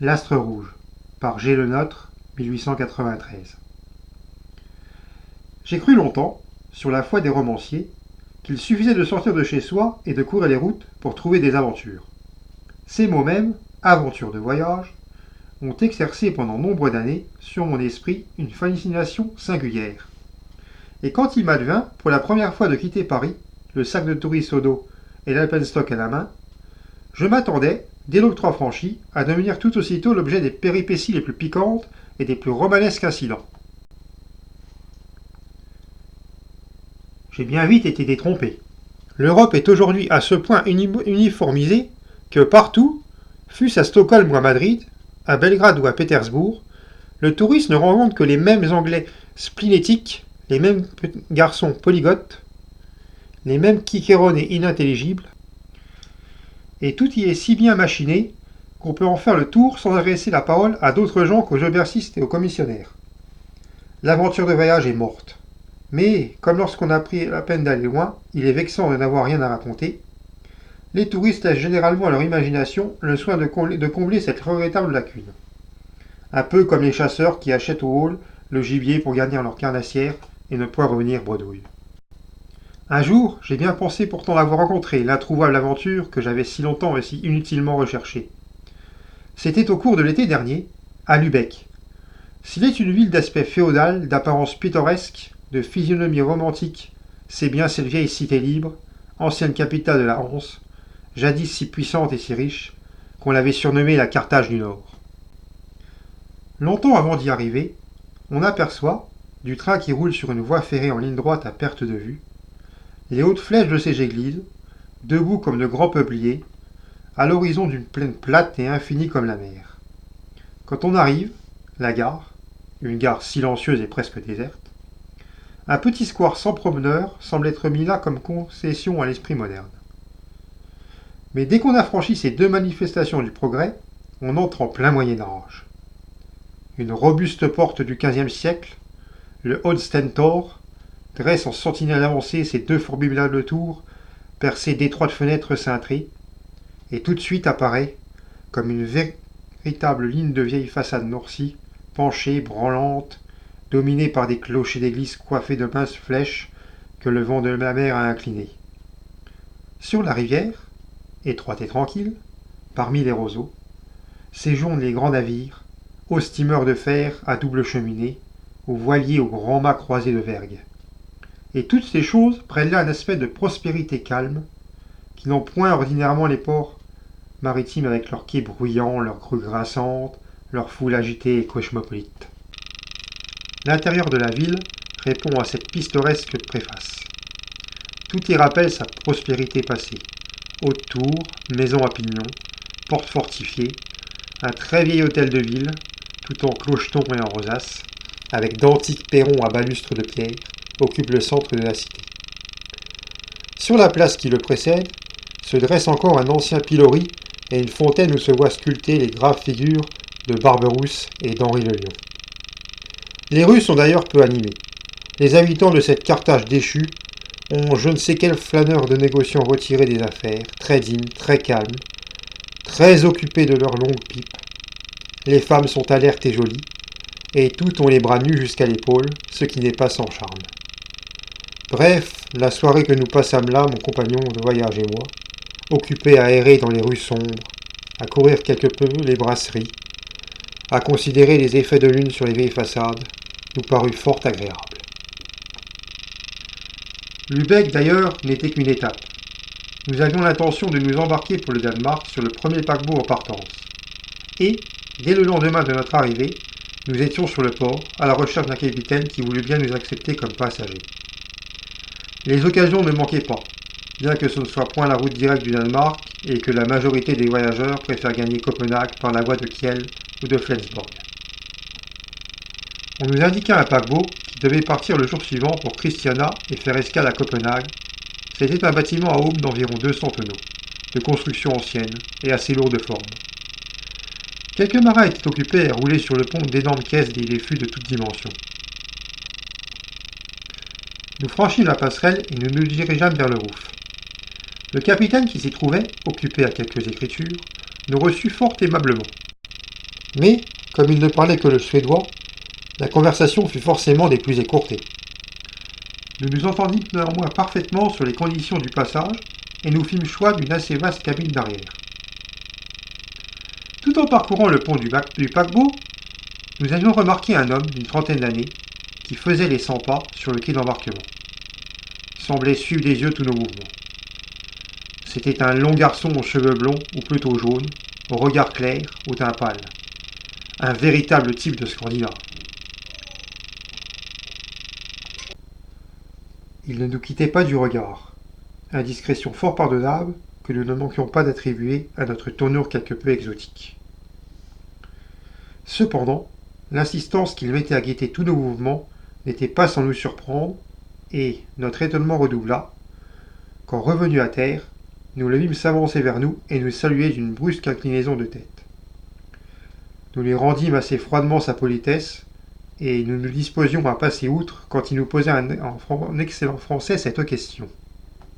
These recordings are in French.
L'Astre rouge, par G. Lenôtre, 1893. J'ai cru longtemps, sur la foi des romanciers, qu'il suffisait de sortir de chez soi et de courir les routes pour trouver des aventures. Ces mots mêmes, aventures de voyage, ont exercé pendant nombre d'années sur mon esprit une fascination singulière. Et quand il m'advint, pour la première fois de quitter Paris, le sac de touristes au dos et l'alpenstock à la main, je m'attendais, dès l'octroi franchi, à devenir tout aussitôt l'objet des péripéties les plus piquantes et des plus romanesques incidents. J'ai bien vite été détrompé. L'Europe est aujourd'hui à ce point uniformisée que partout, fût-ce à Stockholm ou à Madrid, à Belgrade ou à Pétersbourg, le touriste ne rencontre que les mêmes Anglais splénétiques, les mêmes garçons polygotes, les mêmes quiquéronnés inintelligibles, et tout y est si bien machiné qu'on peut en faire le tour sans adresser la parole à d'autres gens qu'aux aubergistes et aux commissionnaires. L'aventure de voyage est morte. Mais, comme lorsqu'on a pris la peine d'aller loin, il est vexant de n'avoir rien à raconter, les touristes laissent généralement à leur imagination le soin de combler cette regrettable lacune. Un peu comme les chasseurs qui achètent au hall le gibier pour garnir leur carnassière et ne point revenir bredouille. Un jour, j'ai bien pensé pourtant avoir rencontré l'introuvable aventure que j'avais si longtemps et si inutilement recherchée. C'était au cours de l'été dernier, à Lübeck. S'il est une ville d'aspect féodal, d'apparence pittoresque, de physionomie romantique, c'est bien cette vieille cité libre, ancienne capitale de la Hanse, jadis si puissante et si riche, qu'on l'avait surnommée la Carthage du Nord. Longtemps avant d'y arriver, on aperçoit, du train qui roule sur une voie ferrée en ligne droite à perte de vue, les hautes flèches de ces églises, debout comme de grands peupliers, à l'horizon d'une plaine plate et infinie comme la mer. Quand on arrive, la gare, une gare silencieuse et presque déserte, un petit square sans promeneur semble être mis là comme concession à l'esprit moderne. Mais dès qu'on a franchi ces deux manifestations du progrès, on entre en plein Moyen-Âge. Une robuste porte du XVe siècle, le Holstentor, dresse en sentinelle avancée ses deux formidables tours, percées d'étroites fenêtres cintrées, et tout de suite apparaît, comme une véritable ligne de vieilles façades noircies, penchées, branlantes, dominées par des clochers d'église coiffés de minces flèches que le vent de la mer a inclinées. Sur la rivière, étroite et tranquille, parmi les roseaux, séjournent les grands navires, aux steamers de fer à double cheminée, aux voiliers aux grands mâts croisés de vergue. Et toutes ces choses prennent là un aspect de prospérité calme, qui n'ont point ordinairement les ports maritimes avec leurs quais bruyants, leurs grues grinçantes, leurs foules agitées et cosmopolites. L'intérieur de la ville répond à cette pittoresque préface. Tout y rappelle sa prospérité passée. Haute tour, maison à pignons, portes fortifiées, un très vieil hôtel de ville, tout en clocheton et en rosace, avec d'antiques perrons à balustres de pierre, occupe le centre de la cité. Sur la place qui le précède, se dresse encore un ancien pilori et une fontaine où se voient sculptées les graves figures de Barberousse et d'Henri le Lion. Les rues sont d'ailleurs peu animées. Les habitants de cette Carthage déchue ont je ne sais quel flâneur de négociants retirés des affaires, très dignes, très calmes, très occupés de leurs longues pipes. Les femmes sont alertes et jolies, et toutes ont les bras nus jusqu'à l'épaule, ce qui n'est pas sans charme. Bref, la soirée que nous passâmes là, mon compagnon de voyage et moi, occupés à errer dans les rues sombres, à courir quelque peu les brasseries, à considérer les effets de lune sur les vieilles façades, nous parut fort agréable. Lübeck, d'ailleurs, n'était qu'une étape. Nous avions l'intention de nous embarquer pour le Danemark sur le premier paquebot en partance. Et, dès le lendemain de notre arrivée, nous étions sur le port, à la recherche d'un capitaine qui voulut bien nous accepter comme passagers. Les occasions ne manquaient pas, bien que ce ne soit point la route directe du Danemark et que la majorité des voyageurs préfèrent gagner Copenhague par la voie de Kiel ou de Flensborg. On nous indiqua un paquebot qui devait partir le jour suivant pour Christiania et faire escale à Copenhague. C'était un bâtiment à aubes d'environ 200 tonneaux, de construction ancienne et assez lourd de forme. Quelques marins étaient occupés à rouler sur le pont d'énormes caisses des fûts de toutes dimensions. Nous franchîmes la passerelle et nous nous dirigeâmes vers le Rouf. Le capitaine qui s'y trouvait, occupé à quelques écritures, nous reçut fort aimablement. Mais, comme il ne parlait que le suédois, la conversation fut forcément des plus écourtées. Nous nous entendîmes néanmoins parfaitement sur les conditions du passage et nous fîmes choix d'une assez vaste cabine d'arrière. Tout en parcourant le pont du paquebot, nous avions remarqué un homme d'une trentaine d'années qui faisait les 100 pas sur le quai d'embarquement. Il semblait suivre des yeux tous nos mouvements. C'était un long garçon aux cheveux blonds ou plutôt jaunes, au regard clair, au teint pâle. Un véritable type de Scandinave. Il ne nous quittait pas du regard. Indiscrétion fort pardonnable que nous ne manquions pas d'attribuer à notre tournure quelque peu exotique. Cependant, l'insistance qu'il mettait à guetter tous nos mouvements n'était pas sans nous surprendre, et notre étonnement redoubla, quand revenu à terre, nous le vîmes s'avancer vers nous et nous saluer d'une brusque inclinaison de tête. Nous lui rendîmes assez froidement sa politesse, et nous nous disposions à passer outre quand il nous posait en excellent français cette question.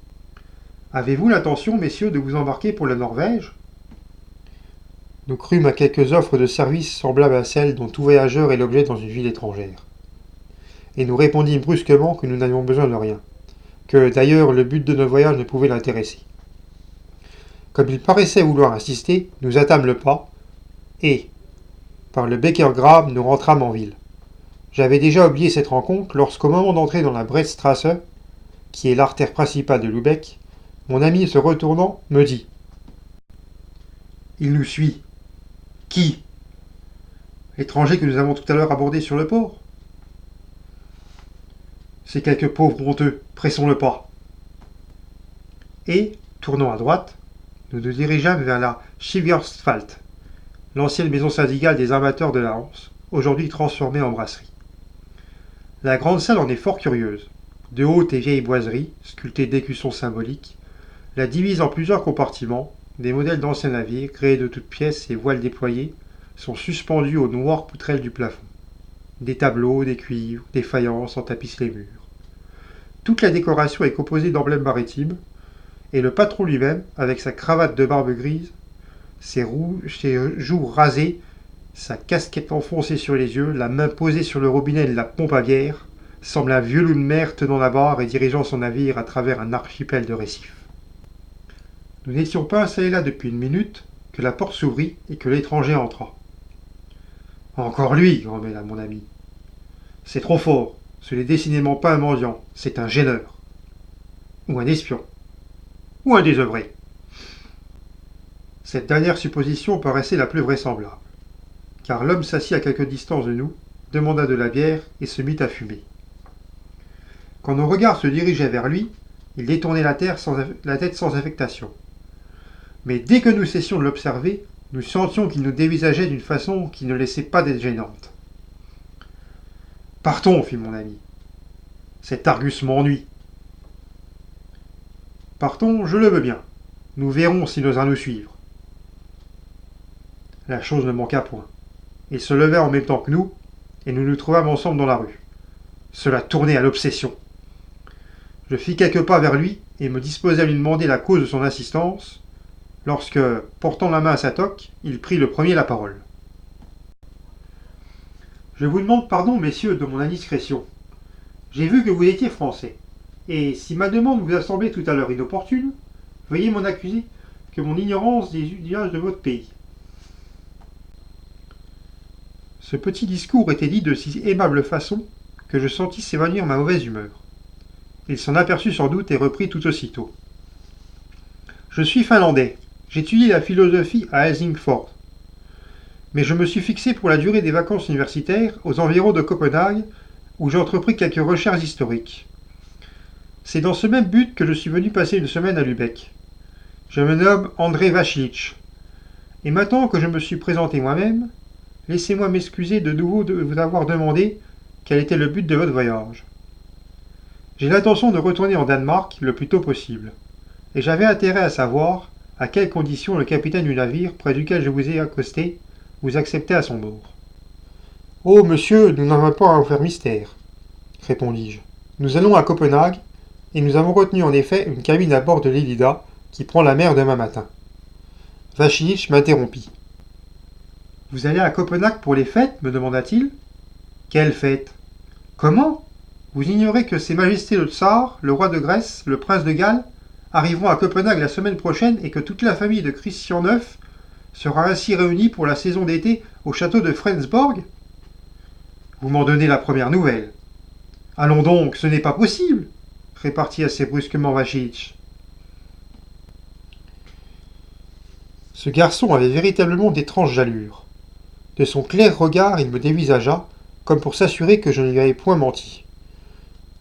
« Avez-vous l'intention, messieurs, de vous embarquer pour la Norvège ?» Nous crûmes à quelques offres de services semblables à celles dont tout voyageur est l'objet dans une ville étrangère. Et nous répondîmes brusquement que nous n'avions besoin de rien, que d'ailleurs le but de notre voyage ne pouvait l'intéresser. Comme il paraissait vouloir insister, nous hâtâmes le pas, et, par le Beckergraben, nous rentrâmes en ville. J'avais déjà oublié cette rencontre lorsqu'au moment d'entrer dans la Breitstrasse, qui est l'artère principale de Lübeck, mon ami se retournant me dit « Il nous suit. » « Qui ? L'étranger que nous avons tout à l'heure abordé sur le port ? » ?»« C'est quelque pauvre honteux, pressons le pas. » Et, tournant à droite, nous nous dirigeâmes vers la Skivjordsfalt, l'ancienne maison syndicale des armateurs de la Hanse, aujourd'hui transformée en brasserie. La grande salle en est fort curieuse. De hautes et vieilles boiseries, sculptées d'écussons symboliques, la divisent en plusieurs compartiments. Des modèles d'anciens navires, créés de toutes pièces et voiles déployés, sont suspendus aux noires poutrelles du plafond. Des tableaux, des cuivres, des faïences en tapissent les murs. Toute la décoration est composée d'emblèmes maritimes, et le patron lui-même, avec sa cravate de barbe grise, ses joues rasées, sa casquette enfoncée sur les yeux, la main posée sur le robinet de la pompe à bière, semble un vieux loup de mer tenant la barre et dirigeant son navire à travers un archipel de récifs. Nous n'étions pas installés là depuis une minute, que la porte s'ouvrit et que l'étranger entra. « Encore lui !» grommela mon ami. « C'est trop fort, ce n'est décidément pas un mendiant, c'est un gêneur. Ou un espion. Ou un désœuvré. » Cette dernière supposition paraissait la plus vraisemblable, car l'homme s'assit à quelque distance de nous, demanda de la bière et se mit à fumer. Quand nos regards se dirigeaient vers lui, il détournait la tête sans affectation. Mais dès que nous cessions de l'observer, nous sentions qu'il nous dévisageait d'une façon qui ne laissait pas d'être gênante. « Partons, fit mon ami. Cet Argus m'ennuie. »« Partons, je le veux bien. Nous verrons s'il osera nous suivre. » La chose ne manqua point. Il se levait en même temps que nous, et nous nous trouvâmes ensemble dans la rue. Cela tournait à l'obsession. Je fis quelques pas vers lui et me disposai à lui demander la cause de son insistance, lorsque, portant la main à sa toque, il prit le premier la parole. « Je vous demande pardon, messieurs, de mon indiscrétion. J'ai vu que vous étiez français, et si ma demande vous a semblé tout à l'heure inopportune, veuillez m'en accuser que mon ignorance des usages de votre pays. » Ce petit discours était dit de si aimable façon que je sentis s'évanouir ma mauvaise humeur. Il s'en aperçut sans doute et reprit tout aussitôt. « Je suis finlandais. J'étudie la philosophie à Helsingfors. Mais je me suis fixé pour la durée des vacances universitaires aux environs de Copenhague, où j'ai entrepris quelques recherches historiques. C'est dans ce même but que je suis venu passer une semaine à Lübeck. Je me nomme André Vachlich. Et maintenant que je me suis présenté moi-même, laissez-moi m'excuser de nouveau de vous avoir demandé quel était le but de votre voyage. J'ai l'intention de retourner en Danemark le plus tôt possible, et j'avais intérêt à savoir à quelles conditions le capitaine du navire près duquel je vous ai accosté vous acceptait à son bord. « Oh, monsieur, nous n'avons pas à en faire mystère, » répondis-je. « Nous allons à Copenhague, et nous avons retenu en effet une cabine à bord de l'Elida qui prend la mer demain matin. » Vachlich m'interrompit. Vous allez à Copenhague pour les fêtes me demanda-t-il. Quelle fête? Comment? Vous ignorez que Ses Majestés le Tsar, le roi de Grèce, le prince de Galles arriveront à Copenhague la semaine prochaine et que toute la famille de Christian IX sera ainsi réunie pour la saison d'été au château de Fredensborg? Vous m'en donnez la première nouvelle. Allons donc, ce n'est pas possible, répartit assez brusquement Vachich. Ce garçon avait véritablement d'étranges allures. De son clair regard, il me dévisagea, comme pour s'assurer que je ne lui avais point menti.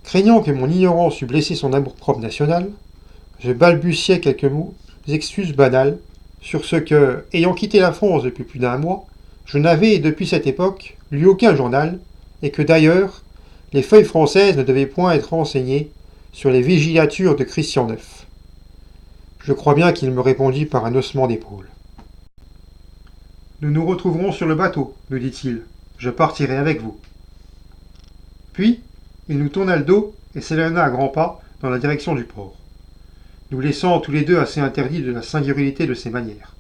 Craignant que mon ignorance eût blessé son amour-propre national, je balbutiai quelques mots, excuses banales, sur ce que, ayant quitté la France depuis plus d'un mois, je n'avais, depuis cette époque, lu aucun journal, et que d'ailleurs, les feuilles françaises ne devaient point être renseignées sur les vigilatures de Christian IX. Je crois bien qu'il me répondit par un haussement d'épaule. Nous nous retrouverons sur le bateau, nous dit-il. Je partirai avec vous. Puis, il nous tourna le dos et s'éloigna à grands pas dans la direction du port, nous laissant tous les deux assez interdits de la singularité de ses manières.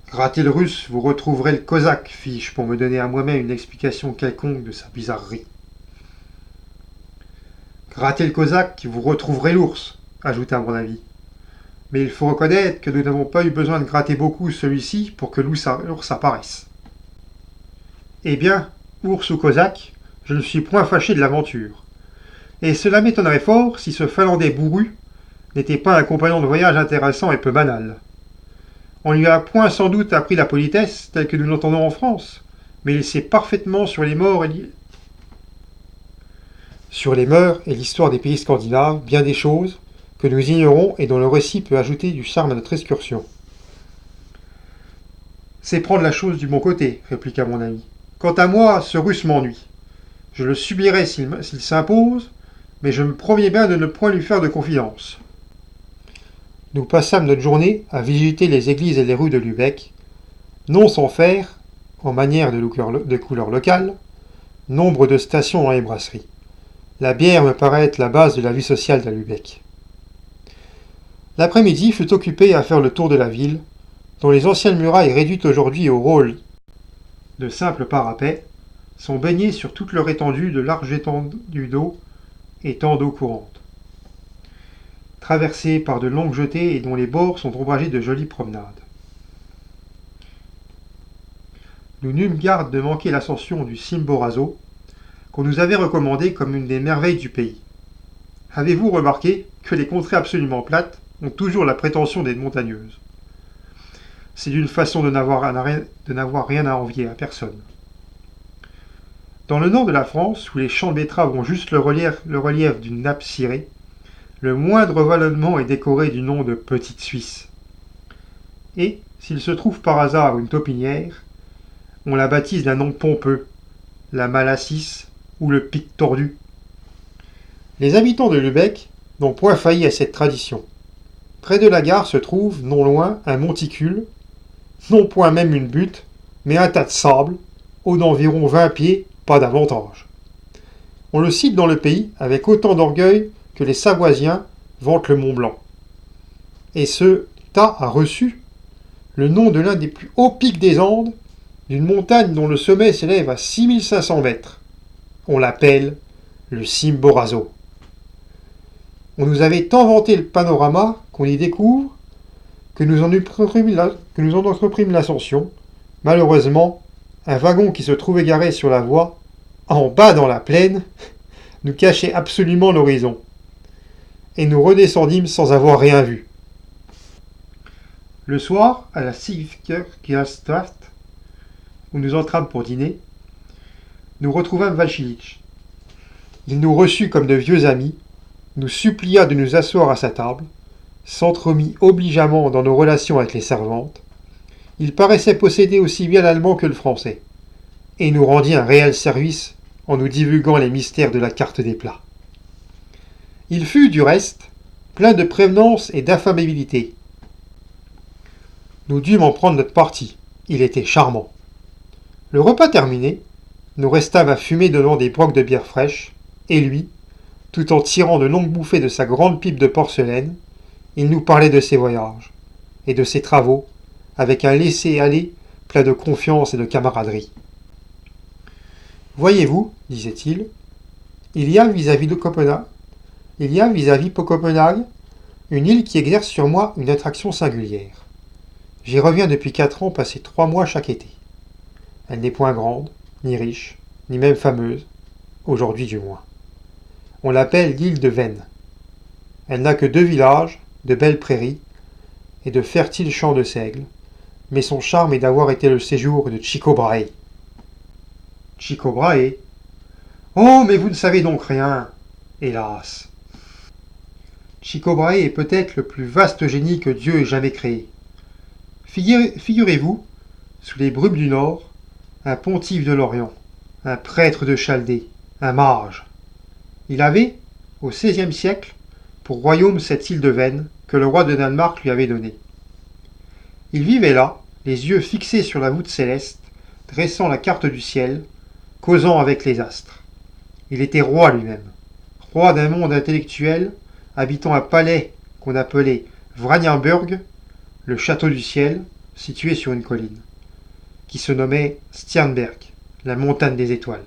Grattez le russe, vous retrouverez le cosaque, fis-je pour me donner à moi-même une explication quelconque de sa bizarrerie. Grattez le cosaque, vous retrouverez l'ours, ajouta mon ami. Mais il faut reconnaître que nous n'avons pas eu besoin de gratter beaucoup celui-ci pour que l'ours apparaisse. Eh bien, ours ou cosaque, je ne suis point fâché de l'aventure. Et cela m'étonnerait fort si ce Finlandais bourru n'était pas un compagnon de voyage intéressant et peu banal. On lui a point sans doute appris la politesse telle que nous l'entendons en France, mais il sait parfaitement sur les mœurs et l'histoire des pays scandinaves bien des choses que nous ignorons et dont le récit peut ajouter du charme à notre excursion. C'est prendre la chose du bon côté, répliqua mon ami. Quant à moi, ce russe m'ennuie. Je le subirai s'il s'impose, mais je me promets bien de ne point lui faire de confidence. Nous passâmes notre journée à visiter les églises et les rues de Lübeck, non sans faire, en manière de couleur locale, nombre de stations dans les brasseries. La bière me paraît être la base de la vie sociale de Lübeck. L'après-midi fut occupé à faire le tour de la ville, dont les anciennes murailles réduites aujourd'hui au rôle de simples parapets sont baignées sur toute leur étendue de larges étendues d'eau et tant d'eau courante, traversées par de longues jetées et dont les bords sont ombragés de jolies promenades. Nous n'eûmes garde de manquer l'ascension du Chimborazo, qu'on nous avait recommandé comme une des merveilles du pays. Avez-vous remarqué que les contrées absolument plates ont toujours la prétention d'être montagneuses? C'est d'une façon de n'avoir rien à envier à personne. Dans le nord de la France, où les champs de betteraves ont juste le relief d'une nappe cirée, le moindre vallonnement est décoré du nom de Petite Suisse. Et, s'il se trouve par hasard une taupinière, on la baptise d'un nom pompeux, la Malassis ou le Pic tordu. Les habitants de Lübeck n'ont point failli à cette tradition. Près de la gare se trouve, non loin, un monticule, non point même une butte, mais un tas de sable, haut d'environ 20 pieds, pas davantage. On le cite dans le pays avec autant d'orgueil que les Savoisiens vantent le Mont Blanc. Et ce tas a reçu le nom de l'un des plus hauts pics des Andes, d'une montagne dont le sommet s'élève à 6500 mètres. On l'appelle le Chimborazo. On nous avait tant vanté le panorama qu'on y découvre que nous en entreprîmes l'ascension. Malheureusement, un wagon qui se trouvait garé sur la voie, en bas dans la plaine, nous cachait absolument l'horizon. Et nous redescendîmes sans avoir rien vu. Le soir, à la Sigurðarstraat, où nous entrâmes pour dîner, nous retrouvâmes Vachich. Il nous reçut comme de vieux amis, nous supplia de nous asseoir à sa table, s'entremit obligeamment dans nos relations avec les servantes. Il paraissait posséder aussi bien l'allemand que le français, et nous rendit un réel service en nous divulguant les mystères de la carte des plats. Il fut, du reste, plein de prévenance et d'affabilité. Nous dûmes en prendre notre parti, il était charmant. Le repas terminé, nous restâmes à fumer devant des brocs de bière fraîche, et lui, tout en tirant de longues bouffées de sa grande pipe de porcelaine, il nous parlait de ses voyages et de ses travaux, avec un laisser-aller plein de confiance et de camaraderie. Voyez-vous, disait-il, il y a vis-à-vis Copenhague une île qui exerce sur moi une attraction singulière. J'y reviens depuis 4 ans passer 3 mois chaque été. Elle n'est point grande, ni riche, ni même fameuse, aujourd'hui du moins. On l'appelle l'île de Vennes. Elle n'a que 2 villages, de belles prairies et de fertiles champs de seigle, mais son charme est d'avoir été le séjour de Tycho Brahe. Tycho Brahe. Oh, mais vous ne savez donc rien, hélas. Tycho Brahe est peut-être le plus vaste génie que Dieu ait jamais créé. Figurez-vous, sous les brumes du Nord, un pontife de l'Orient, un prêtre de Chaldée, un mage. Il avait, au XVIe siècle, pour royaume cette île de Vennes que le roi de Danemark lui avait donnée. Il vivait là, les yeux fixés sur la voûte céleste, dressant la carte du ciel, causant avec les astres. Il était roi lui-même, roi d'un monde intellectuel, habitant un palais qu'on appelait Vranienburg, le château du ciel, situé sur une colline, qui se nommait Stjernberg, la montagne des étoiles.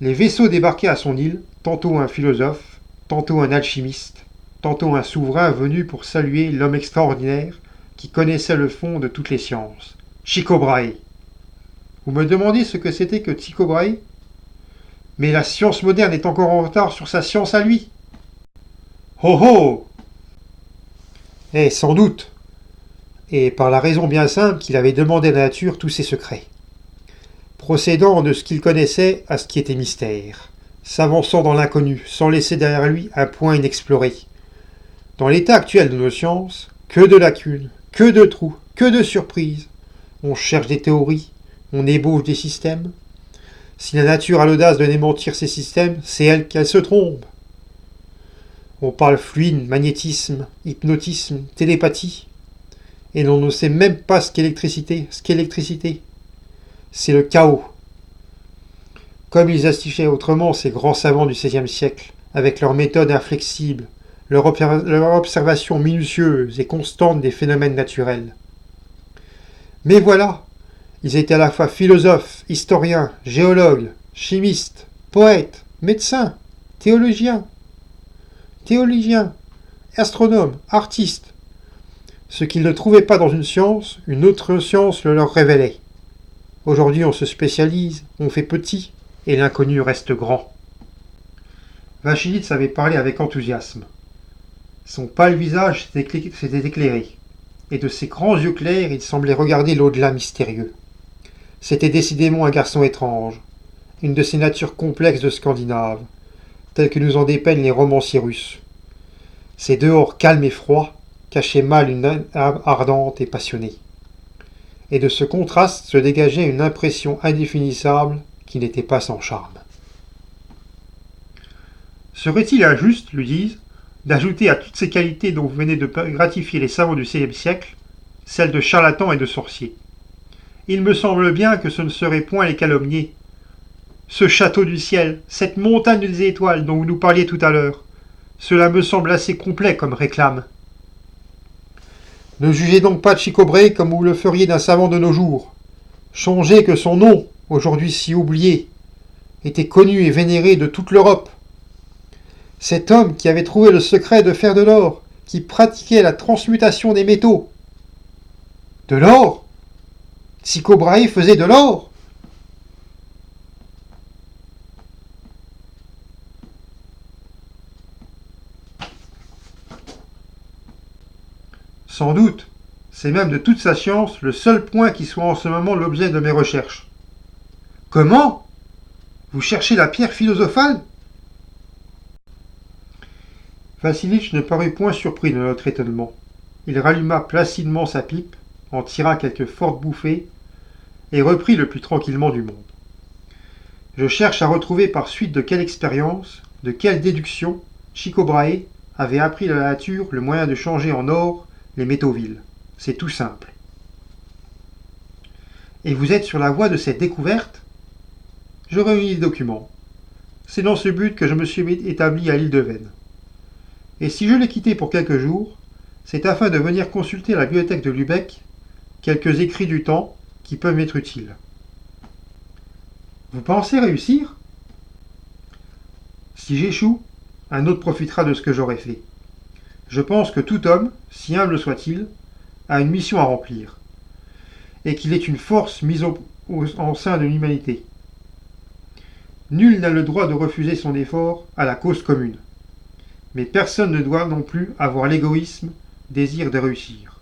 Les vaisseaux débarquaient à son île, tantôt un philosophe, tantôt un alchimiste, tantôt un souverain venu pour saluer l'homme extraordinaire qui connaissait le fond de toutes les sciences, Tycho Brahe. Vous me demandez ce que c'était que Tycho Brahe ? Mais la science moderne est encore en retard sur sa science à lui. Oh oh ! Eh, sans doute. Et par la raison bien simple qu'il avait demandé à la nature tous ses secrets. Procédant de ce qu'il connaissait à ce qui était mystère, s'avançant dans l'inconnu, sans laisser derrière lui un point inexploré. Dans l'état actuel de nos sciences, que de lacunes, que de trous, que de surprises. On cherche des théories, on ébauche des systèmes. Si la nature a l'audace de démentir ces systèmes, c'est elle qu'elle se trompe. On parle fluide, magnétisme, hypnotisme, télépathie. Et l'on ne sait même pas ce qu'est l'électricité. C'est le chaos. Comme ils astichaient autrement ces grands savants du XVIe siècle, avec leurs méthodes inflexibles, leur observation minutieuse et constante des phénomènes naturels. Mais voilà, ils étaient à la fois philosophes, historiens, géologues, chimistes, poètes, médecins, théologiens, astronomes, artistes. Ce qu'ils ne trouvaient pas dans une science, une autre science le leur révélait. Aujourd'hui, on se spécialise, on fait petit, et l'inconnu reste grand. Vachiditz avait parlé avec enthousiasme. Son pâle visage s'était éclairé, et de ses grands yeux clairs, il semblait regarder l'au-delà mystérieux. C'était décidément un garçon étrange, une de ces natures complexes de Scandinave, telles que nous en dépeignent les romanciers russes. Ses dehors calmes et froids cachaient mal une âme ardente et passionnée. Et de ce contraste se dégageait une impression indéfinissable qui n'était pas sans charme. Serait-il injuste, lui dis-je, d'ajouter à toutes ces qualités dont vous venez de gratifier les savants du XVIe siècle, celles de charlatan et de sorcier? Il me semble bien que ce ne serait point les calomnier. Ce château du ciel, cette montagne des étoiles dont vous nous parliez tout à l'heure, cela me semble assez complet comme réclame. Ne jugez donc pas de Tycho Brahe comme vous le feriez d'un savant de nos jours. Songez que son nom, aujourd'hui si oublié, était connu et vénéré de toute l'Europe. Cet homme qui avait trouvé le secret de faire de l'or, qui pratiquait la transmutation des métaux. De l'or ? Tycho Brahe faisait de l'or ? Sans doute. C'est même de toute sa science le seul point qui soit en ce moment l'objet de mes recherches. Comment ? Vous cherchez la pierre philosophale ? Vassilitch ne parut point surpris de notre étonnement. Il ralluma placidement sa pipe, en tira quelques fortes bouffées, et reprit le plus tranquillement du monde. Je cherche à retrouver par suite de quelle expérience, de quelle déduction, Tycho Brahe avait appris à la nature le moyen de changer en or les métaux vils. C'est tout simple. Et vous êtes sur la voie de cette découverte ? Je réunis les documents. C'est dans ce but que je me suis établi à l'île de Vennes. Et si je l'ai quitté pour quelques jours, c'est afin de venir consulter la bibliothèque de Lübeck quelques écrits du temps qui peuvent m'être utiles. Vous pensez réussir? Si j'échoue, un autre profitera de ce que j'aurai fait. Je pense que tout homme, si humble soit-il, a une mission à remplir, et qu'il est une force mise en sein de l'humanité. Nul n'a le droit de refuser son effort à la cause commune. Mais personne ne doit non plus avoir l'égoïsme, désir de réussir,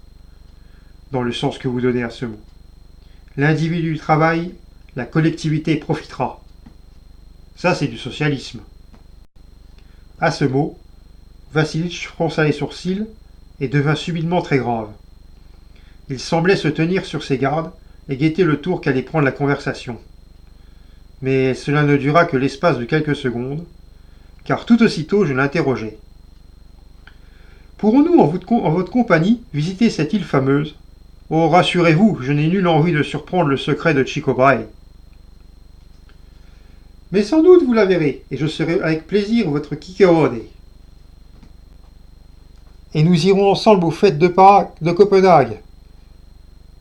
dans le sens que vous donnez à ce mot. L'individu travaille, la collectivité profitera. Ça, c'est du socialisme. À ce mot, Vassilitch fronça les sourcils et devint subitement très grave. Il semblait se tenir sur ses gardes et guetter le tour qu'allait prendre la conversation. Mais cela ne dura que l'espace de quelques secondes, car tout aussitôt je l'interrogeai. Pourrons-nous, en votre compagnie, visiter cette île fameuse? Oh, rassurez-vous, je n'ai nulle envie de surprendre le secret de Tycho Brahe. Mais sans doute vous la verrez, et je serai avec plaisir votre Cicerone. Et nous irons ensemble aux fêtes de Prague, de Copenhague.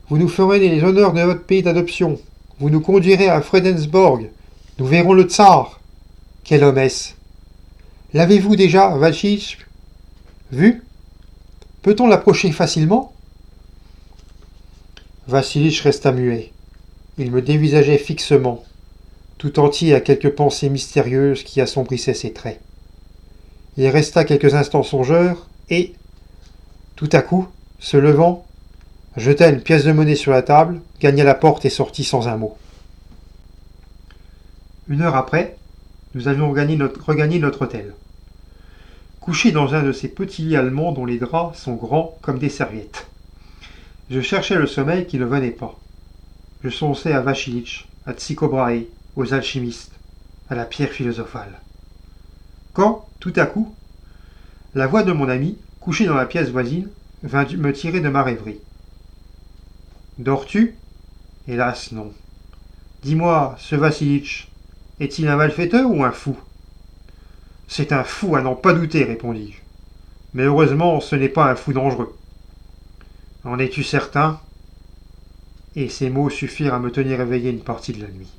Vous nous ferez les honneurs de votre pays d'adoption. Vous nous conduirez à Fredensborg. Nous verrons le tsar. Quel homme est-ce? L'avez-vous déjà, Vassilitch, vu? Peut-on l'approcher facilement? Vassilitch resta muet. Il me dévisageait fixement, tout entier à quelques pensées mystérieuses qui assombrissaient ses traits. Il resta quelques instants songeur et, tout à coup, se levant, jeta une pièce de monnaie sur la table, gagna la porte et sortit sans un mot. 1 heure après, nous avions regagné notre hôtel. Couché dans un de ces petits lits allemands dont les draps sont grands comme des serviettes. Je cherchais le sommeil qui ne venait pas. Je songeais à Vassilitch, à Tycho Brahe, aux alchimistes, à la pierre philosophale. Quand, tout à coup, la voix de mon ami, couché dans la pièce voisine, vint me tirer de ma rêverie. Dors-tu? Hélas, non. Dis-moi, ce Vassilitch, est-il un malfaiteur ou un fou? C'est un fou à n'en pas douter, répondis-je. Mais heureusement, ce n'est pas un fou dangereux. En es-tu certain? Et ces mots suffirent à me tenir éveillé une partie de la nuit.